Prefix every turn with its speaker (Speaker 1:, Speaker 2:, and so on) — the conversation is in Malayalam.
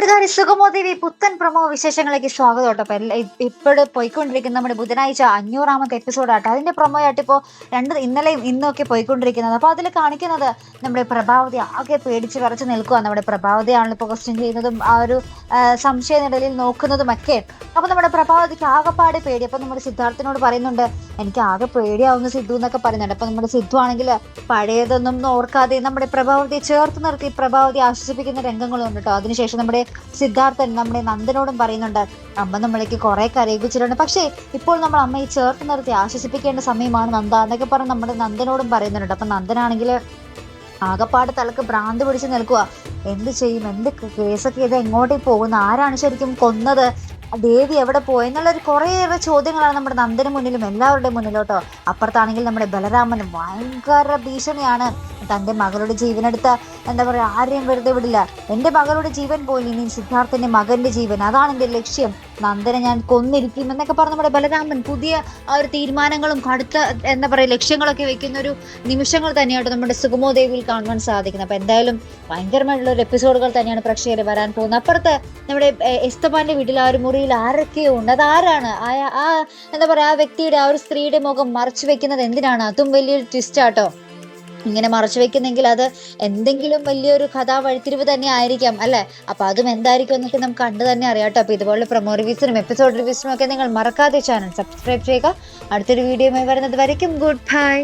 Speaker 1: കൂട്ടുകാരി സുഗമോദേവി പുത്തൻ പ്രമോ വിശേഷങ്ങളിലേക്ക് സ്വാഗതം കേട്ടോ. അപ്പൊ ഇപ്പോഴും പോയിക്കൊണ്ടിരിക്കുന്ന നമ്മുടെ ബുധനാഴ്ച 500ാമത്തെ എപ്പിസോഡാട്ടോ. അതിന്റെ പ്രമോ ആയിട്ട് ഇപ്പോൾ ഇന്നലെയും ഇന്നൊക്കെ പോയിക്കൊണ്ടിരിക്കുന്നത്. അപ്പൊ അതിൽ കാണിക്കുന്നത് നമ്മുടെ പ്രഭാവതി ആകെ പേടിച്ച് വിറച്ച് നിൽക്കുക. നമ്മുടെ പ്രഭാവതിയാണല്ലോ ഇപ്പോൾ ക്വസ്റ്റ്യൻ ചെയ്യുന്നതും ആ ഒരു സംശയ നിഴലിൽ നോക്കുന്നതുമൊക്കെ. അപ്പൊ നമ്മുടെ പ്രഭാവതിക്ക് ആകെപ്പാടെ പേടി. അപ്പൊ നമ്മുടെ സിദ്ധാർത്ഥിനോട് പറയുന്നുണ്ട്, എനിക്ക് ആകെ പേടിയാവുന്ന സിദ്ധു എന്നൊക്കെ പറയുന്നുണ്ട്. അപ്പൊ നമ്മുടെ സിദ്ധു ആണെങ്കിൽ പഴയതൊന്നും ഓർക്കാതെ നമ്മുടെ പ്രഭാവതിയെ ചേർത്ത് നിർത്തി പ്രഭാവതി ആശ്വസിപ്പിക്കുന്ന രംഗങ്ങളുണ്ട് കേട്ടോ. അതിനുശേഷം നമ്മുടെ സിദ്ധാർത്ഥൻ നമ്മുടെ നന്ദനോടും പറയുന്നുണ്ട്, അമ്മ നമ്മളേക്ക് കുറെ കരയിപ്പിച്ചിട്ടുണ്ട്, പക്ഷേ ഇപ്പോൾ നമ്മൾ അമ്മയെ ചേർത്ത് നിർത്തി ആശ്വസിപ്പിക്കേണ്ട സമയമാണ് നന്ദ എന്നൊക്കെ പറഞ്ഞ് നമ്മുടെ നന്ദനോടും പറയുന്നുണ്ട്. അപ്പൊ നന്ദനാണെങ്കിൽ ആകപ്പാട് തലക്ക് ഭ്രാന്ത് പിടിച്ച് നിൽക്കുക. എന്ത് ചെയ്യും, എന്ത് കേസൊക്കെ ഇത് എങ്ങോട്ടേക്ക് പോകുന്നു, ആരാണ് ശരിക്കും കൊന്നത്, ദേവി എവിടെ പോയെന്നുള്ളൊരു കുറേയേറെ ചോദ്യങ്ങളാണ് നമ്മുടെ നന്ദന് മുന്നിലും എല്ലാവരുടെയും മുന്നിലോട്ടോ. അപ്പുറത്താണെങ്കിൽ നമ്മുടെ ബലരാമന് ഭയങ്കര ഭീഷണിയാണ്. തൻ്റെ മകളുടെ ജീവനെടുത്ത എന്താ പറയുക, ആരെയും വെറുതെ വിടില്ല, എൻ്റെ മകളുടെ ജീവൻ പോയി, ഇനി സിദ്ധാർത്ഥൻ്റെ മകൻ്റെ ജീവൻ, അതാണ് എൻ്റെ ലക്ഷ്യം, നന്ദനെ ഞാൻ കൊന്നിരിക്കും എന്നൊക്കെ പറഞ്ഞ് നമ്മുടെ ബലരാമൻ പുതിയ ആ ഒരു തീരുമാനങ്ങളും കടുത്ത എന്താ പറയുക ലക്ഷ്യങ്ങളൊക്കെ വെക്കുന്ന ഒരു നിമിഷങ്ങൾ തന്നെയായിട്ട് നമ്മുടെ സുഗമോദേവിയിൽ കാണുവാൻ സാധിക്കുന്നത്. അപ്പം എന്തായാലും ഭയങ്കരമായിട്ടുള്ള ഒരു എപ്പിസോഡുകൾ തന്നെയാണ് പ്രേക്ഷകർ വരാൻ പോകുന്നത്. അപ്പുറത്ത് നമ്മുടെ എസ്തപ്പാൻ്റെ വീട്ടിൽ ആ ഒരു മുറിയിൽ ആരൊക്കെയോ ഉണ്ട്. അതാരാണ് ആ എന്താ പറയുക, ആ വ്യക്തിയുടെ ആ ഒരു സ്ത്രീയുടെ മുഖം മറച്ചു വെക്കുന്നത് എന്തിനാണ്? അതും വലിയൊരു ട്വിസ്റ്റാട്ടോ. ഇങ്ങനെ മറച്ചു വെക്കുന്നെങ്കിൽ അത് എന്തെങ്കിലും വലിയൊരു കഥാ വഴിത്തിരിവ് തന്നെ ആയിരിക്കാം അല്ലേ? അപ്പൊ അതും എന്തായിരിക്കും എന്നൊക്കെ നമുക്ക് കണ്ടു തന്നെ അറിയാട്ടോ. അപ്പൊ ഇതുപോലെ പ്രൊമോ റിവ്യൂസിനും എപ്പിസോഡ് റിവ്യൂസിനും ഒക്കെ നിങ്ങൾ മറക്കാതെ ചാനൽ സബ്സ്ക്രൈബ് ചെയ്യുക. അടുത്തൊരു വീഡിയോയുമായി വരുന്നത് വരയ്ക്കും ഗുഡ് ബൈ.